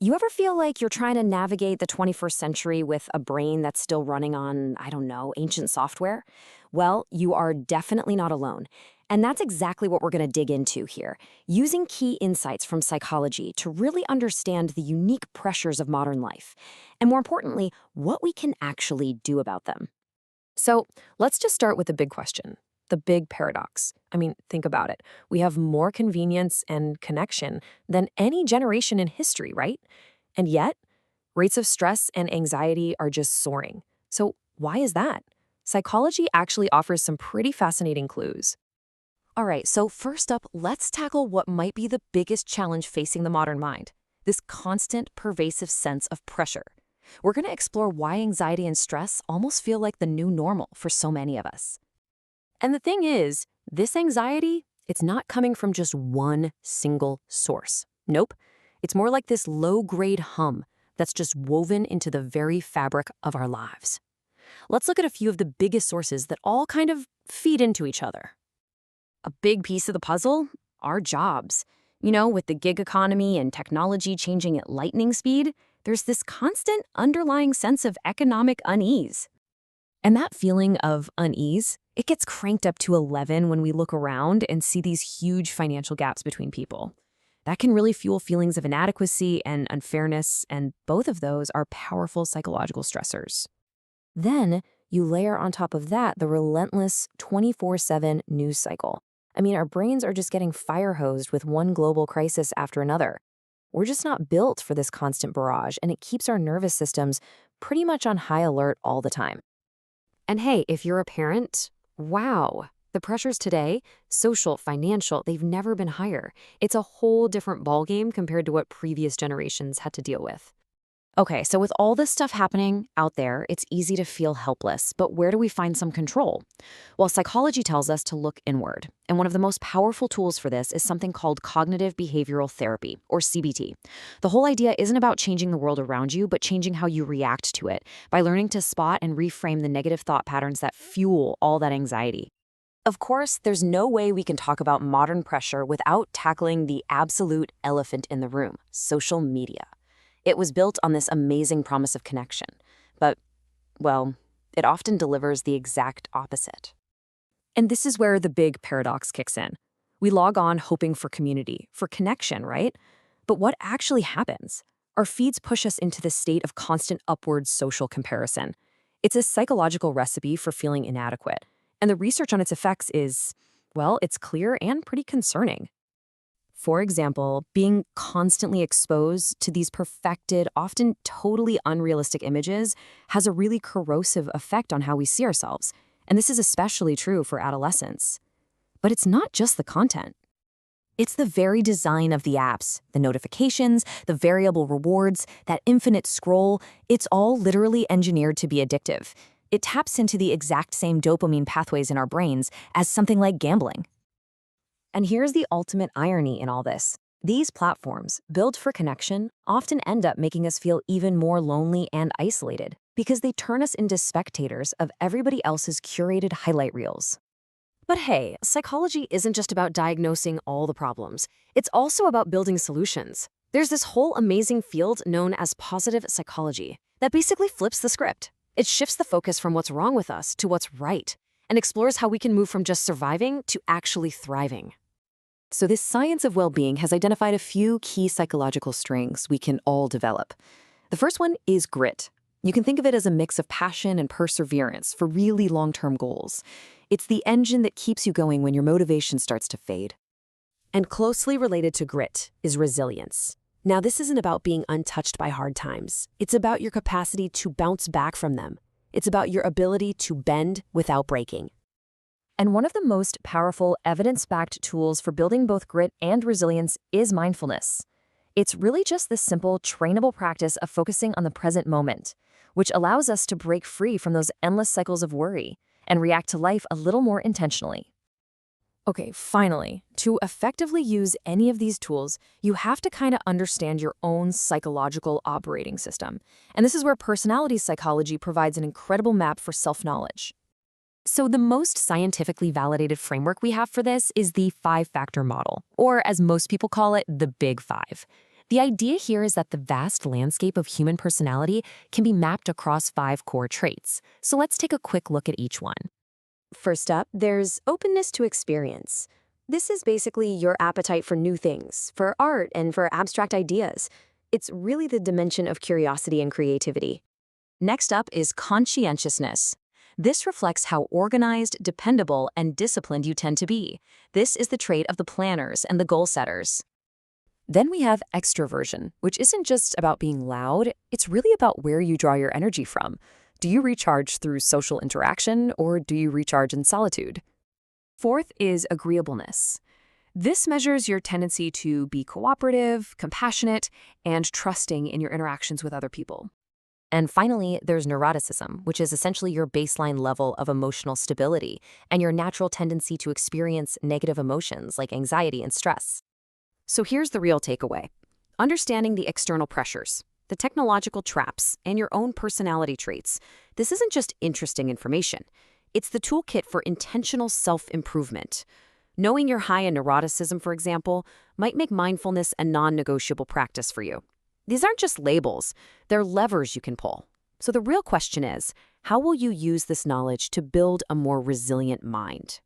You ever feel like you're trying to navigate the 21st century with a brain that's still running on, I don't know, ancient software? Well, you are definitely not alone. And that's exactly what we're going to dig into here, using key insights from psychology to really understand the unique pressures of modern life. And more importantly, what we can actually do about them. So let's just start with the big question, the big paradox. I mean, think about it. We have more convenience and connection than any generation in history, right? And yet, rates of stress and anxiety are just soaring. So why is that? Psychology actually offers some pretty fascinating clues. All right, so first up, let's tackle what might be the biggest challenge facing the modern mind, this constant, pervasive sense of pressure. We're going to explore why anxiety and stress almost feel like the new normal for so many of us. And the thing is, this anxiety, it's not coming from just one single source. Nope. It's more like this low-grade hum that's just woven into the very fabric of our lives. Let's look at a few of the biggest sources that all kind of feed into each other. A big piece of the puzzle? Our jobs. With the gig economy and technology changing at lightning speed, there's this constant underlying sense of economic unease. And that feeling of unease, it gets cranked up to 11 when we look around and see these huge financial gaps between people. That can really fuel feelings of inadequacy and unfairness, and both of those are powerful psychological stressors. Then you layer on top of that the relentless 24/7 news cycle. I mean, our brains are just getting fire-hosed with one global crisis after another. We're just not built for this constant barrage, and it keeps our nervous systems pretty much on high alert all the time. And hey, if you're a parent, wow, the pressures today, social, financial, they've never been higher. It's a whole different ballgame compared to what previous generations had to deal with. Okay, so with all this stuff happening out there, it's easy to feel helpless, but where do we find some control? Well, psychology tells us to look inward, and one of the most powerful tools for this is something called cognitive behavioral therapy, or CBT. The whole idea isn't about changing the world around you, but changing how you react to it by learning to spot and reframe the negative thought patterns that fuel all that anxiety. Of course, there's no way we can talk about modern pressure without tackling the absolute elephant in the room, social media. It was built on this amazing promise of connection, but, well, it often delivers the exact opposite. And this is where the big paradox kicks in. We log on hoping for community, for connection, right? But what actually happens? Our feeds push us into this state of constant upward social comparison. It's a psychological recipe for feeling inadequate, and the research on its effects is, well, it's clear and pretty concerning. For example, being constantly exposed to these perfected, often totally unrealistic images has a really corrosive effect on how we see ourselves, and this is especially true for adolescents. But it's not just the content. It's the very design of the apps, the notifications, the variable rewards, that infinite scroll. It's all literally engineered to be addictive. It taps into the exact same dopamine pathways in our brains as something like gambling. And here's the ultimate irony in all this. These platforms, built for connection, often end up making us feel even more lonely and isolated because they turn us into spectators of everybody else's curated highlight reels. But hey, psychology isn't just about diagnosing all the problems. It's also about building solutions. There's this whole amazing field known as positive psychology that basically flips the script. It shifts the focus from what's wrong with us to what's right and explores how we can move from just surviving to actually thriving. So this science of well-being has identified a few key psychological strengths we can all develop. The first one is grit. You can think of it as a mix of passion and perseverance for really long-term goals. It's the engine that keeps you going when your motivation starts to fade. And closely related to grit is resilience. Now, this isn't about being untouched by hard times. It's about your capacity to bounce back from them. It's about your ability to bend without breaking. And one of the most powerful evidence-backed tools for building both grit and resilience is mindfulness. It's really just this simple, trainable practice of focusing on the present moment, which allows us to break free from those endless cycles of worry and react to life a little more intentionally. Okay, finally, to effectively use any of these tools, you have to kind of understand your own psychological operating system. And this is where personality psychology provides an incredible map for self-knowledge. So the most scientifically validated framework we have for this is the five-factor model, or as most people call it, the Big Five. The idea here is that the vast landscape of human personality can be mapped across 5 core traits. So let's take a quick look at each one. First up, there's openness to experience. This is basically your appetite for new things, for art, and for abstract ideas. It's really the dimension of curiosity and creativity. Next up is conscientiousness. This reflects how organized, dependable, and disciplined you tend to be. This is the trait of the planners and the goal setters. Then we have extroversion, which isn't just about being loud, it's really about where you draw your energy from. Do you recharge through social interaction, or do you recharge in solitude? Fourth is agreeableness. This measures your tendency to be cooperative, compassionate, and trusting in your interactions with other people. And finally, there's neuroticism, which is essentially your baseline level of emotional stability and your natural tendency to experience negative emotions like anxiety and stress. So here's the real takeaway. Understanding the external pressures, the technological traps, and your own personality traits, this isn't just interesting information. It's the toolkit for intentional self-improvement. Knowing you're high in neuroticism, for example, might make mindfulness a non-negotiable practice for you. These aren't just labels, they're levers you can pull. So the real question is, how will you use this knowledge to build a more resilient mind?